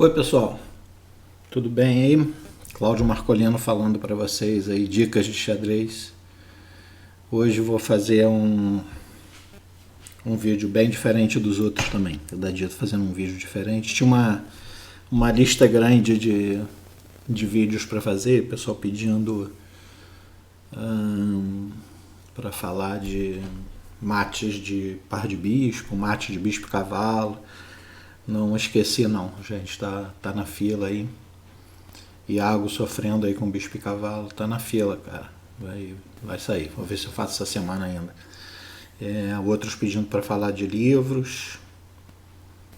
Oi pessoal, tudo bem aí? Cláudio Marcolino falando para vocês aí, dicas de xadrez. Hoje vou fazer um vídeo bem diferente dos outros também. Cada dia tô fazendo um vídeo diferente. Tinha uma lista grande de vídeos para fazer, pessoal pedindo para falar de mates de par de bispo, mate de bispo e cavalo. Não esqueci não, gente, tá na fila aí. Iago sofrendo aí com bispo e cavalo, tá na fila, cara. Vai sair, vou ver se eu faço essa semana ainda. Outros pedindo para falar de livros,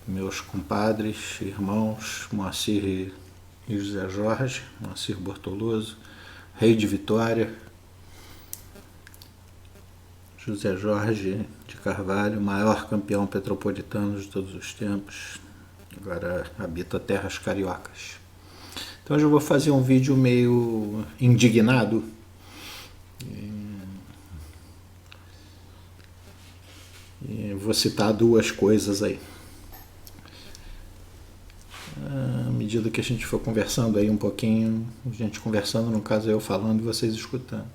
meus compadres, irmãos, Moacir e José Jorge, Moacir Bortoloso, Rei de Vitória, José Jorge de Carvalho, maior campeão petropolitano de todos os tempos, agora habita terras cariocas. Então hoje eu vou fazer um vídeo meio indignado. E vou citar duas coisas aí. À medida que a gente for conversando aí um pouquinho, a gente conversando, no caso eu falando e vocês escutando.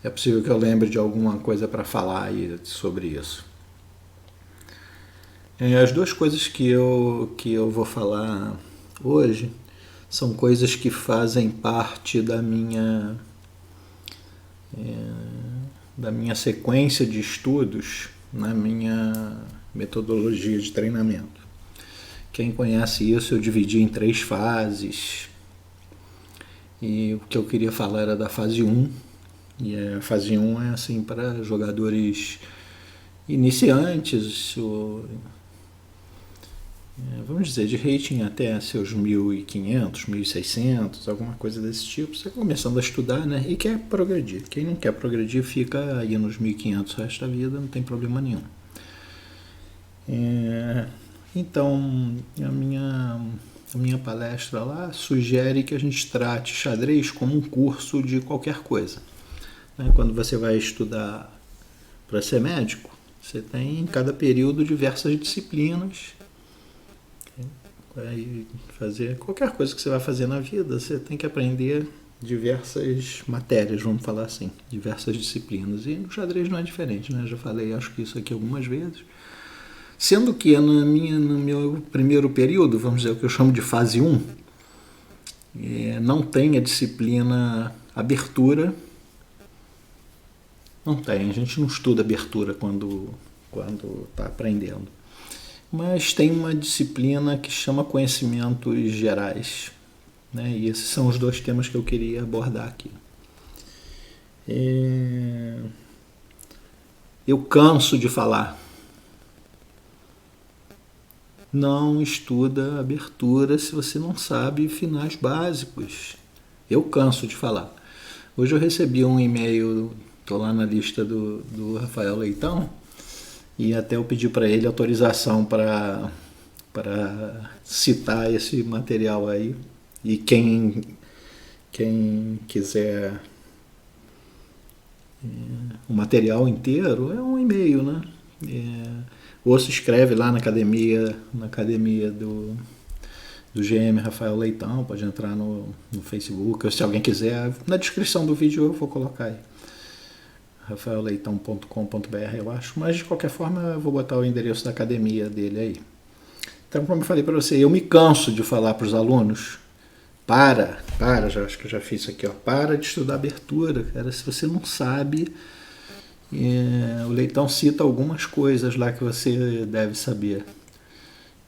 É possível que eu lembre de alguma coisa para falar aí sobre isso. As duas coisas que eu vou falar hoje são coisas que fazem parte da minha sequência de estudos, na minha metodologia de treinamento. Quem conhece isso, eu dividi em 3 fases. E o que eu queria falar era da fase 1. E a fase 1 é assim para jogadores iniciantes, vamos dizer, de rating até seus 1.500, 1.600, alguma coisa desse tipo. Você começando a estudar, né? E quer progredir. Quem não quer progredir fica aí nos 1.500 o resto da vida, não tem problema nenhum. Então, a minha palestra lá sugere que a gente trate xadrez como um curso de qualquer coisa. Quando você vai estudar para ser médico, você tem em cada período diversas disciplinas. Vai fazer qualquer coisa que você vai fazer na vida, você tem que aprender diversas matérias, vamos falar assim, diversas disciplinas. E no xadrez não é diferente, né? Já falei, acho que isso aqui algumas vezes. Sendo que no meu primeiro período, vamos dizer o que eu chamo de fase 1, não tem a disciplina abertura. Não tem, a gente não estuda abertura quando está aprendendo. Mas tem uma disciplina que chama conhecimentos gerais. Né? E esses são os 2 temas que eu queria abordar aqui. Eu canso de falar. Não estuda abertura se você não sabe finais básicos. Eu canso de falar. Hoje eu recebi um e-mail, estou lá na lista do Rafael Leitão, e até eu pedi para ele autorização para citar esse material aí. E quem quiser o material inteiro, é um e-mail, né? Ou se inscreve lá na academia do GM Rafael Leitão, pode entrar no Facebook, ou se alguém quiser, na descrição do vídeo eu vou colocar aí. rafaelleitão.com.br, eu acho, mas de qualquer forma eu vou botar o endereço da academia dele aí. Então, como eu falei para você, eu me canso de falar para os alunos, acho que eu já fiz isso aqui, para de estudar abertura, cara, se você não sabe, o Leitão cita algumas coisas lá que você deve saber.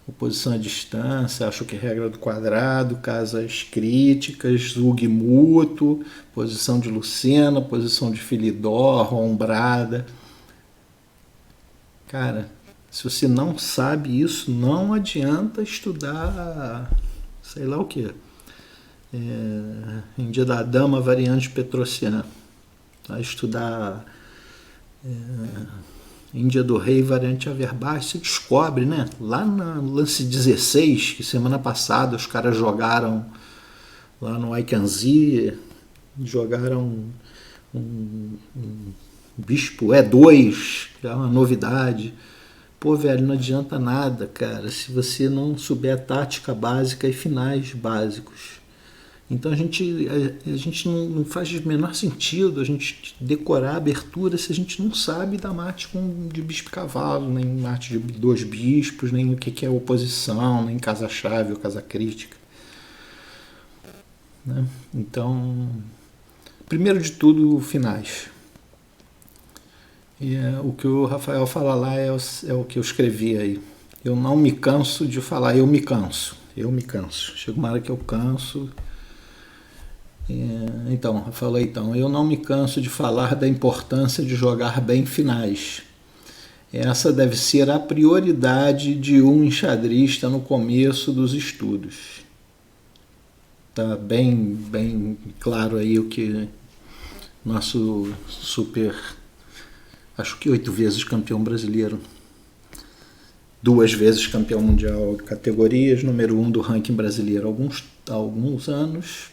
Oposição à distância, acho que regra do quadrado, casas críticas, Zug mútuo, posição de Lucena, posição de Philidor, ombrada. Cara, se você não sabe isso, não adianta estudar, sei lá o que. Índia da Dama, variante Petrociana. Vai estudar Índia do Rei, variante Averbach, se descobre, né? Lá no lance 16, que semana passada os caras jogaram lá no Aikanzi, jogaram um bispo E2, que é uma novidade, Pô, velho, não adianta nada, cara, se você não souber tática básica e finais básicos. Então a gente não faz o menor sentido a gente decorar a abertura se a gente não sabe da mate de bispo e cavalo, nem mate de dois bispos, nem o que é oposição, nem casa-chave ou casa crítica. Né? Então, primeiro de tudo, finais. O que o Rafael fala lá é o que eu escrevi aí. Eu não me canso de falar, eu me canso. Eu me canso. Chega uma hora que eu canso. Então, eu falei, eu não me canso de falar da importância de jogar bem finais. Essa deve ser a prioridade de um enxadrista no começo dos estudos. Tá bem claro aí o que nosso super, acho que 8 vezes campeão brasileiro, 2 vezes campeão mundial de categorias, número 1 do ranking brasileiro há alguns anos,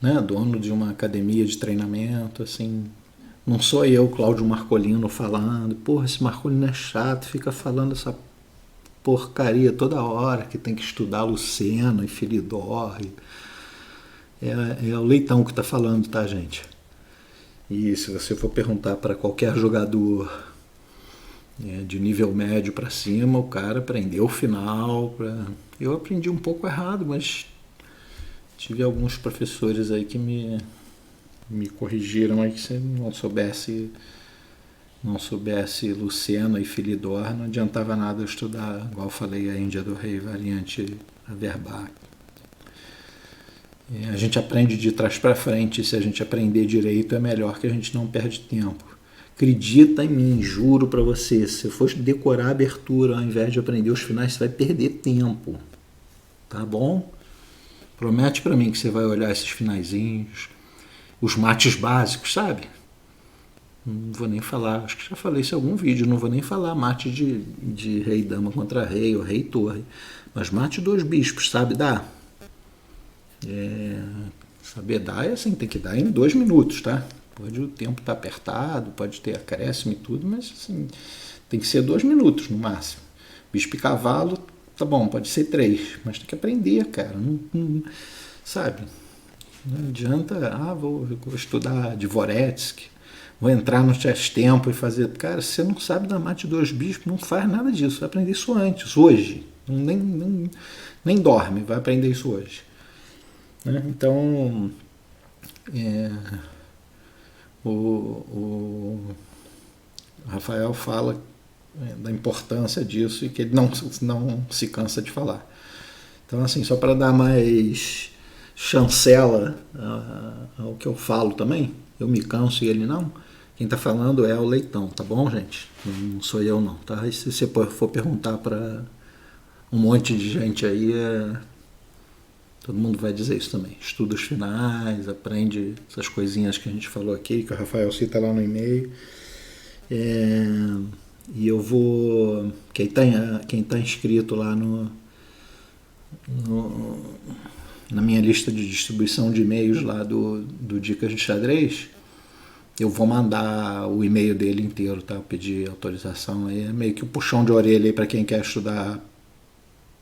né, dono de uma academia de treinamento, assim, não sou eu, Cláudio Marcolino, falando, porra, esse Marcolino é chato, fica falando essa porcaria toda hora, que tem que estudar Luceno e Filidor. É o Leitão que está falando, tá, gente? E se você for perguntar para qualquer jogador de nível médio para cima, o cara aprendeu o final. Eu aprendi um pouco errado, mas tive alguns professores aí que me corrigiram aí, que se não soubesse Luceno e Filidor, não adiantava nada eu estudar, igual eu falei, a Índia do Rei, variante Averbach. A gente aprende de trás para frente, se a gente aprender direito é melhor, que a gente não perde tempo. Acredita em mim, juro para você, se você for decorar a abertura ao invés de aprender os finais, você vai perder tempo, tá bom? Promete para mim que você vai olhar esses finaizinhos, os mates básicos, sabe? Não vou nem falar, acho que já falei isso em algum vídeo, não vou nem falar mate de rei-dama contra rei ou rei-torre, mas mate dos bispos, sabe dar? Saber dar é assim, tem que dar em 2 minutos, tá? Pode o tempo estar apertado, pode ter acréscimo e tudo, mas assim, tem que ser 2 minutos no máximo. Bispo e cavalo, tá bom, pode ser 3, mas tem que aprender, cara. Não, sabe? Não adianta, vou estudar Dvoretsky, vou entrar no chess tempo e fazer. Cara, se você não sabe dar mate de 2 bispos, não faz nada disso. Vai aprender isso antes, hoje. Nem dorme, vai aprender isso hoje. Né? Então, o Rafael fala da importância disso e que ele não se cansa de falar. Então, assim, só para dar mais chancela ao que eu falo também, eu me canso e ele não, quem está falando é o Leitão, tá bom, gente? Não sou eu não, tá? E se você for perguntar para um monte de gente aí, todo mundo vai dizer isso também. Estuda os finais, aprende essas coisinhas que a gente falou aqui, que o Rafael cita lá no e-mail. E eu vou... Quem tá inscrito lá na minha lista de distribuição de e-mails lá do Dicas de Xadrez, eu vou mandar o e-mail dele inteiro, tá? Pedir autorização aí. É meio que um puxão de orelha aí para quem quer estudar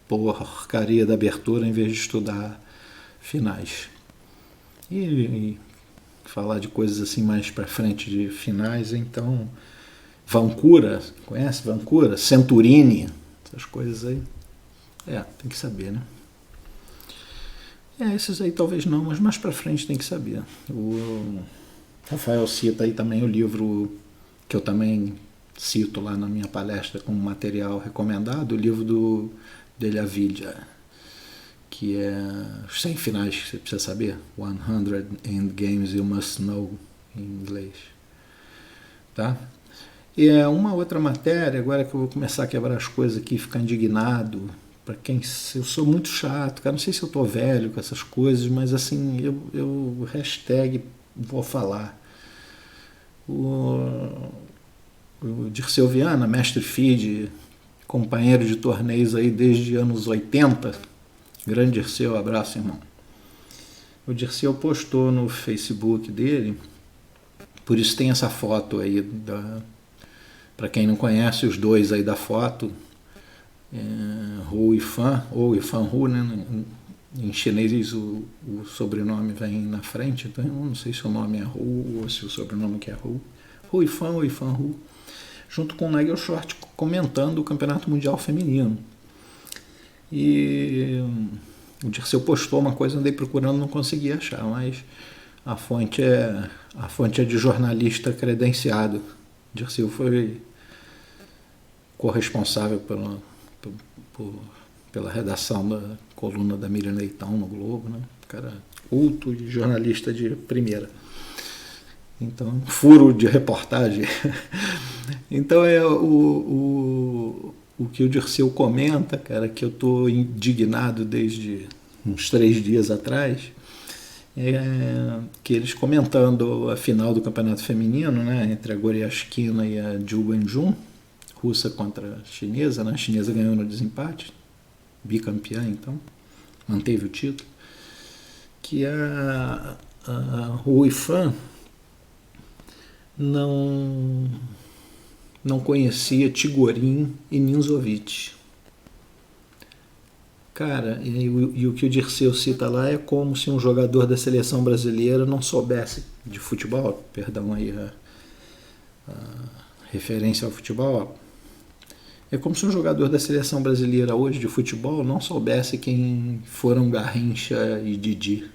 porcaria da abertura em vez de estudar finais. E falar de coisas assim mais para frente de finais, então Vancura, conhece Vancura? Centurini, essas coisas aí. Tem que saber, né? Esses aí talvez não, mas mais para frente tem que saber. O Rafael cita aí também o livro que eu também cito lá na minha palestra como material recomendado, o livro do Delavilha, que é os 100 finais que você precisa saber, 100 Endgames You Must Know, em inglês. Tá? E uma outra matéria, agora que eu vou começar a quebrar as coisas aqui, ficar indignado, para quem eu sou muito chato, cara, não sei se eu tô velho com essas coisas, mas assim, eu hashtag vou falar. O Dirceu Viana, mestre FIDE, companheiro de torneios aí desde anos 80, grande Dirceu, abraço, irmão. O Dirceu postou no Facebook dele, por isso tem essa foto aí Para quem não conhece, os dois aí da foto, Hu Yifan, ou Yifan Hu, né? Em chinês o sobrenome vem na frente, então eu não sei se o nome é Hu ou se o sobrenome que é Hu. Hu Yifan ou Yifan Hu, junto com o Nigel Short comentando o Campeonato Mundial Feminino. E o Dirceu postou uma coisa, andei procurando, não consegui achar, mas a fonte é de jornalista credenciado. O Dirceu foi corresponsável pela redação da coluna da Miriam Leitão no Globo, né? Cara culto e jornalista de primeira. Então, furo de reportagem. Então, o que o Dirceu comenta, cara, que eu estou indignado desde uns 3 dias atrás, que eles comentando a final do campeonato feminino, né, entre a Goryashkina e a Ju Wenjun, russa contra a chinesa, né? A chinesa ganhou no desempate, bicampeã, então, manteve o título, que a Hu Yifan não conhecia Tigorin e Ninzovic. Cara, e o que o Dirceu cita lá é como se um jogador da seleção brasileira não soubesse de futebol, perdão aí a referência ao futebol. É como se um jogador da seleção brasileira hoje de futebol não soubesse quem foram Garrincha e Didi.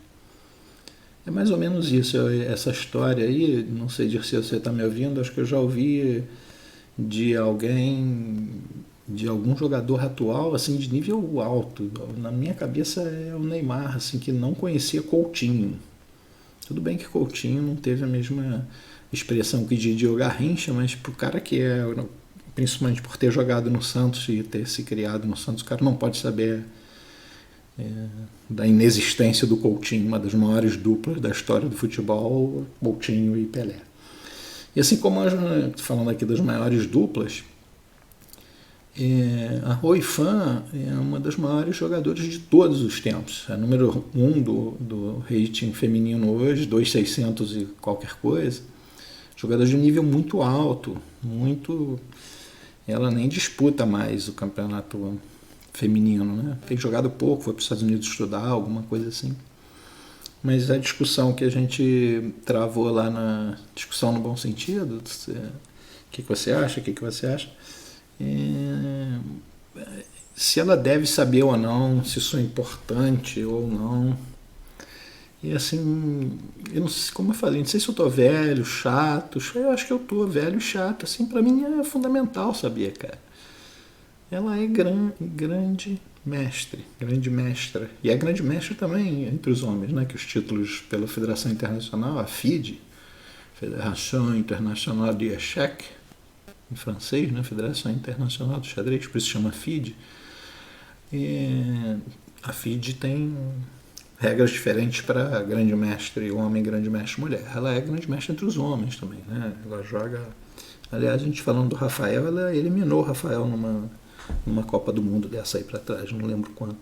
É mais ou menos isso, essa história aí, não sei, Dirceu, se você está me ouvindo, acho que eu já ouvi de algum jogador atual, assim, de nível alto. Na minha cabeça é o Neymar, assim, que não conhecia Coutinho. Tudo bem que Coutinho não teve a mesma expressão que Didi ou Garrincha, mas pro cara que principalmente por ter jogado no Santos e ter se criado no Santos, o cara não pode saber da inexistência do Coutinho, uma das maiores duplas da história do futebol, Coutinho e Pelé. E assim como falando aqui das maiores duplas, a Hu Yifan é uma das maiores jogadoras de todos os tempos. É número 1 do rating feminino hoje, 2.600 e qualquer coisa. Jogadora de nível muito alto, muito. Ela nem disputa mais o campeonato feminino, né? Tem jogado pouco, foi para os Estados Unidos estudar, alguma coisa assim. Mas a discussão que a gente travou lá na discussão no bom sentido, o que você acha, o que você acha, se ela deve saber ou não, se isso é importante ou não. E assim, eu não sei, como eu falei, não sei se eu tô velho, chato, eu acho que eu tô velho e chato, assim, pra mim é fundamental, sabia, cara? Ela é grande mestra, e é grande mestra também entre os homens, né, que os títulos pela Federação Internacional, a FIDE, Federação Internacional de Échecs, em francês, né, Federação Internacional do Xadrez, por isso chama FIDE, e a FIDE tem regras diferentes para grande mestre homem e grande mestre mulher. Ela é grande mestre entre os homens também, né? Ela joga. Aliás, a gente falando do Rafael, ela eliminou o Rafael numa Copa do Mundo dessa aí para trás, não lembro quando.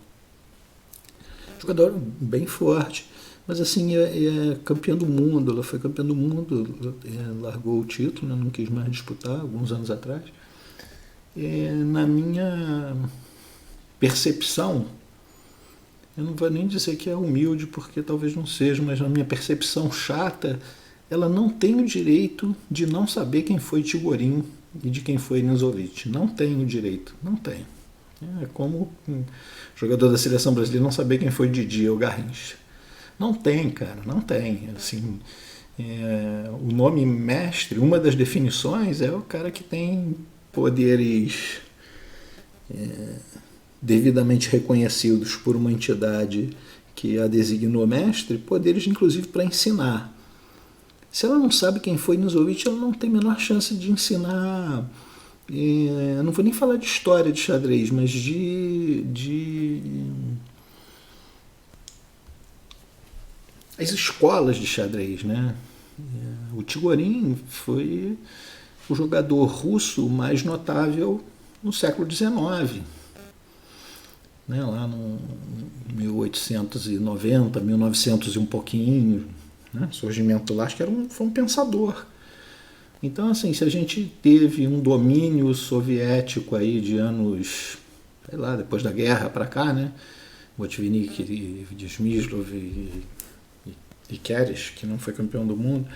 Jogador bem forte, mas assim, é campeã do mundo. Ela foi campeã do mundo, largou o título, né? Não quis mais disputar alguns anos atrás. Na minha percepção, eu não vou nem dizer que é humilde, porque talvez não seja, mas na minha percepção chata, ela não tem o direito de não saber quem foi Tigorin e de quem foi Ninzovic. Não tem o direito, não tem. É como um jogador da seleção brasileira não saber quem foi Didi ou Garrincha. Não tem, cara, não tem. Assim, o nome mestre, uma das definições é o cara que tem poderes devidamente reconhecidos por uma entidade que a designou mestre, poderes inclusive para ensinar. Se ela não sabe quem foi Ninzovic, ela não tem a menor chance de ensinar. Não vou nem falar de história de xadrez, mas as escolas de xadrez, né? O Tigorin foi o jogador russo mais notável no século XIX. Né, lá no 1890, 1900 e um pouquinho, né, surgimento lá, acho que foi um pensador. Então, assim, se a gente teve um domínio soviético aí de anos, sei lá, depois da guerra para cá, né? Botvinnik e Smyslov e Keres, que não foi campeão do mundo,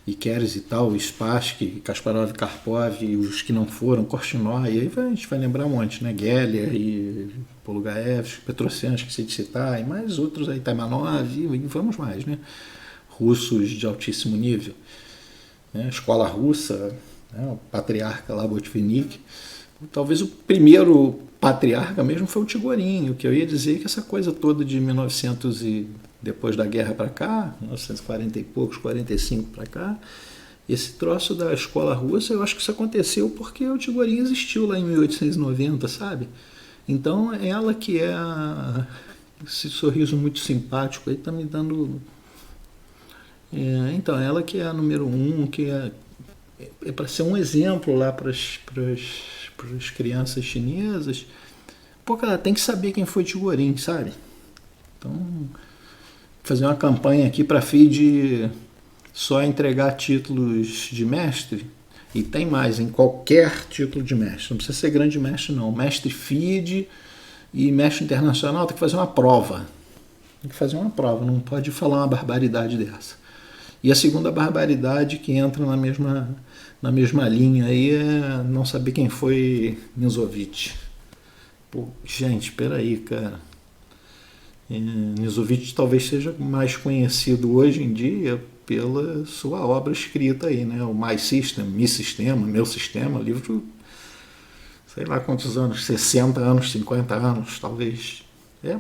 e Keres e tal, Spassky, Kasparov e Karpov, e os que não foram, Korchnoi, e aí a gente vai lembrar um monte, né? Geller e Polugaevsky, Petrosyan, esqueci de citar, e mais outros aí, Taimanov, e vamos mais, né? Russos de altíssimo nível. Né? Escola russa, né? O patriarca lá, Botvinnik. Talvez o primeiro patriarca mesmo foi o Tigorin. O que eu ia dizer é que essa coisa toda de 1900 e depois da guerra para cá, 1940 e poucos, 45 para cá, esse troço da escola russa, eu acho que isso aconteceu porque o Tigorin existiu lá em 1890, sabe? Então ela que é esse sorriso muito simpático aí tá me dando... então, ela que é a número um, que é para ser um exemplo lá para as crianças chinesas. Pô, cara, tem que saber quem foi Tigorin, sabe? Então, fazer uma campanha aqui para FIDE só entregar títulos de mestre. E tem mais, em qualquer título de mestre. Não precisa ser grande mestre, não. Mestre FIDE e mestre internacional tem que fazer uma prova. Tem que fazer uma prova, não pode falar uma barbaridade dessa. E a segunda barbaridade que entra na mesma linha aí é não saber quem foi Nisovich. Pô, gente, peraí, cara. Nisovich talvez seja mais conhecido hoje em dia pela sua obra escrita aí, né? O My System, Mi Sistema, Meu Sistema, livro, sei lá quantos anos, 60 anos, 50 anos, talvez.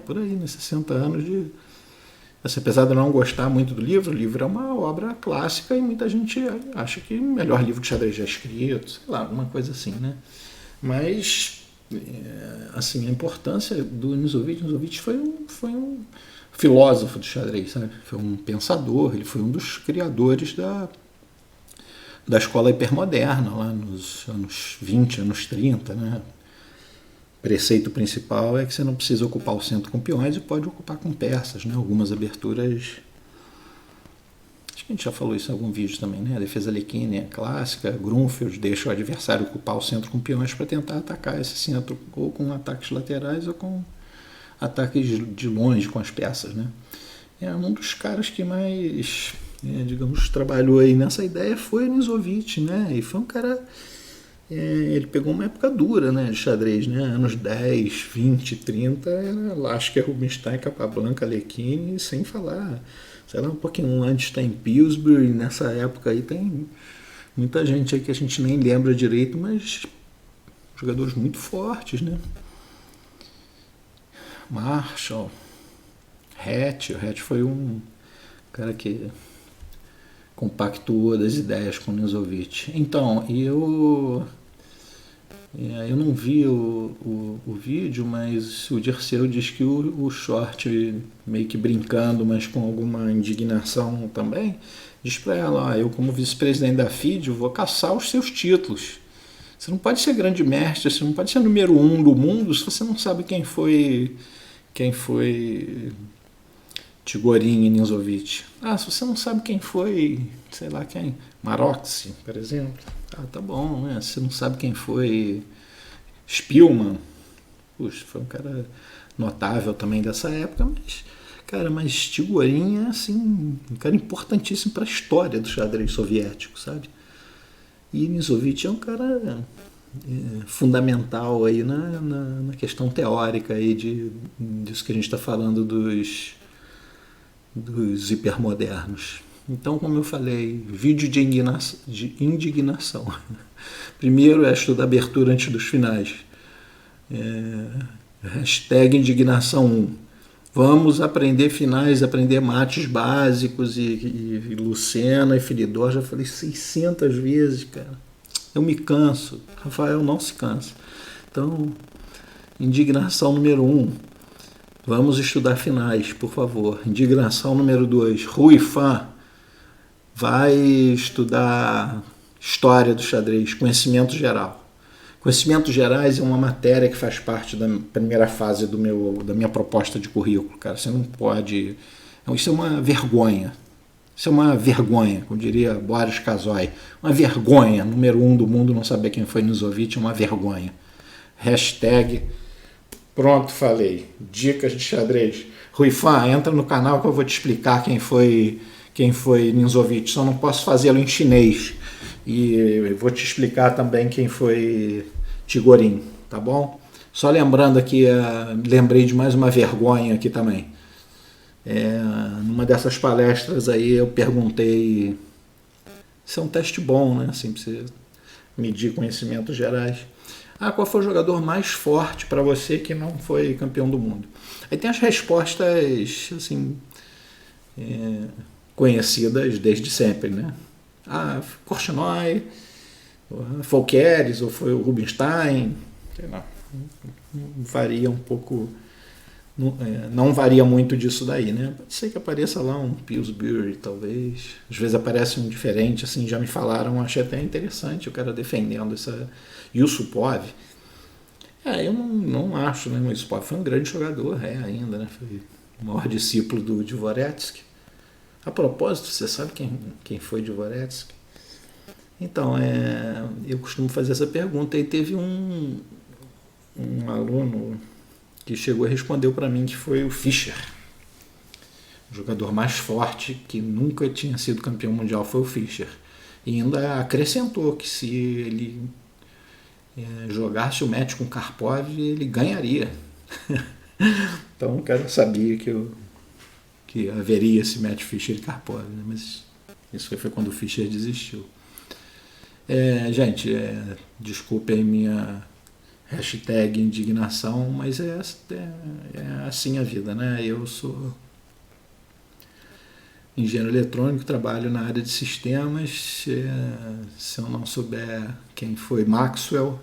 Por aí, né? 60 anos de... Assim, apesar de eu não gostar muito do livro, o livro é uma obra clássica e muita gente acha que o melhor livro de xadrez já escrito, sei lá, alguma coisa assim, né? Mas, assim, a importância do Nisovich foi um filósofo do xadrez, sabe? Foi um pensador, ele foi um dos criadores da escola hipermoderna, lá nos anos 20, anos 30, né? O preceito principal é que você não precisa ocupar o centro com peões e pode ocupar com peças, né? Algumas aberturas... Acho que a gente já falou isso em algum vídeo também, né? A defesa Alekhine é clássica, Grunfeld deixa o adversário ocupar o centro com peões para tentar atacar esse centro, ou com ataques laterais ou com ataques de longe com as peças, né? Um dos caras que mais, digamos, trabalhou aí nessa ideia foi o Nisovich, né? E foi um cara... ele pegou uma época dura, né, de xadrez, né? Anos 10, 20, 30, era Lasker, Rubinstein, Capablanca, Alekhine, sem falar, sei lá, um pouquinho antes tem Pillsbury, nessa época aí tem muita gente aí que a gente nem lembra direito, mas jogadores muito fortes, né? Marshall, Hatch, o Hatch foi um cara que compactuou das ideias com o Nisovich. Então, eu não vi o vídeo, mas o Dirceu diz que o Short, meio que brincando, mas com alguma indignação também, diz para ela, eu como vice-presidente da FIDE vou caçar os seus títulos. Você não pode ser grande mestre, você não pode ser número 1 do mundo se você não sabe quem foi Tigorin e Nisovich. Se você não sabe quem foi, sei lá quem, Maroczy, por exemplo, tá bom, né? Se você não sabe quem foi Spielmann, puxa, foi um cara notável também dessa época, mas Tigorin é assim, um cara importantíssimo para a história do xadrez soviético, sabe? E Nisovich é um cara fundamental aí na questão teórica aí disso que a gente está falando dos hipermodernos. Então, como eu falei, vídeo de indignação. Primeiro é estudar abertura antes dos finais. Hashtag indignação 1. Vamos aprender finais, aprender mates básicos e Lucena e Filidor. Já falei 600 vezes, cara. Eu me canso. Rafael não se cansa. Então, indignação número 1. Vamos estudar finais, por favor. Indignação número 2. Rui Fan vai estudar história do xadrez, conhecimento geral. Conhecimentos gerais é uma matéria que faz parte da primeira fase da minha proposta de currículo, cara. Você não pode... Isso é uma vergonha. Isso é uma vergonha, como diria Boris Kazoy. Uma vergonha, número 1 do mundo, não saber quem foi Ninzovic, é uma vergonha. Hashtag, pronto, falei. Dicas de xadrez. Ruifan, entra no canal que eu vou te explicar quem foi Ninzovic. Só não posso fazê-lo em chinês. E vou te explicar também quem foi Tigorin, tá bom? Só lembrando aqui, lembrei de mais uma vergonha aqui também. Numa dessas palestras aí eu perguntei, isso é um teste bom, né? Assim, pra você medir conhecimentos gerais. Qual foi o jogador mais forte para você que não foi campeão do mundo? Aí tem as respostas assim, conhecidas desde sempre, né? Korchnoi, Folkeres, ou foi o Rubinstein, sei lá, varia um pouco. Não varia muito disso daí, né? Pode ser que apareça lá um Pillsbury, talvez. Às vezes aparece um diferente, assim, já me falaram, achei até interessante o cara defendendo essa Yusupov. Eu não acho, né? O Yusupov foi um grande jogador, ainda, né? Foi o maior discípulo do Dvoretsky. A propósito, você sabe quem foi Dvoretsky? Então, eu costumo fazer essa pergunta, e teve um aluno que chegou e respondeu para mim que foi o Fischer. O jogador mais forte que nunca tinha sido campeão mundial foi o Fischer. E ainda acrescentou que se ele jogasse o match com Karpov, ele ganharia. Então o cara sabia que haveria esse match Fischer e Karpov, né? Mas isso foi quando o Fischer desistiu. Gente, desculpe aí minha hashtag indignação, mas é assim a vida, né? Eu sou engenheiro eletrônico, trabalho na área de sistemas. Se eu não souber quem foi Maxwell,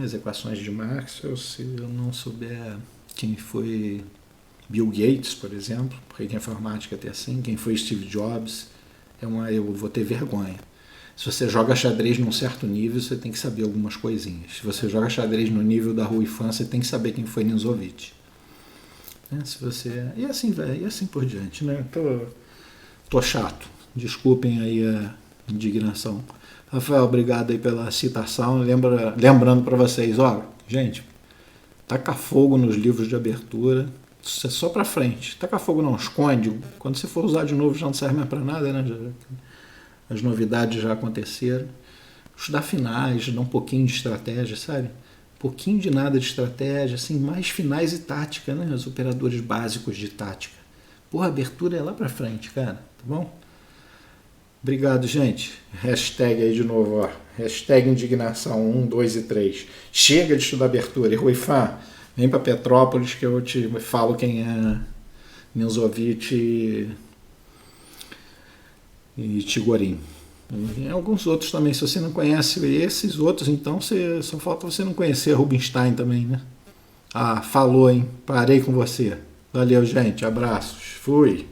as equações de Maxwell, se eu não souber quem foi Bill Gates, por exemplo, porque a informática é assim, quem foi Steve Jobs, eu vou ter vergonha. Se você joga xadrez num certo nível, você tem que saber algumas coisinhas. Se você joga xadrez no nível da Ruifan, você tem que saber quem foi Ninzovic. E assim por diante, né? Tô chato. Desculpem aí a indignação. Rafael, obrigado aí pela citação. Lembrando para vocês, gente, taca fogo nos livros de abertura. Isso é só para frente. Taca fogo não, esconde. Quando você for usar de novo já não serve mais para nada, né? As novidades já aconteceram. Estudar finais, dar um pouquinho de estratégia, sabe? Um pouquinho de nada de estratégia, assim, mais finais e tática, né? Os operadores básicos de tática. A abertura é lá pra frente, cara, tá bom? Obrigado, gente. Hashtag aí de novo, Hashtag indignação 1, 2 e 3. Chega de estudar abertura. E Ruifan, vem pra Petrópolis que eu te falo quem é Ninzovic e Tigorin. E alguns outros também, se você não conhece esses outros, então só falta você não conhecer Rubinstein também, né? Falou, hein? Parei com você. Valeu, gente. Abraços. Fui.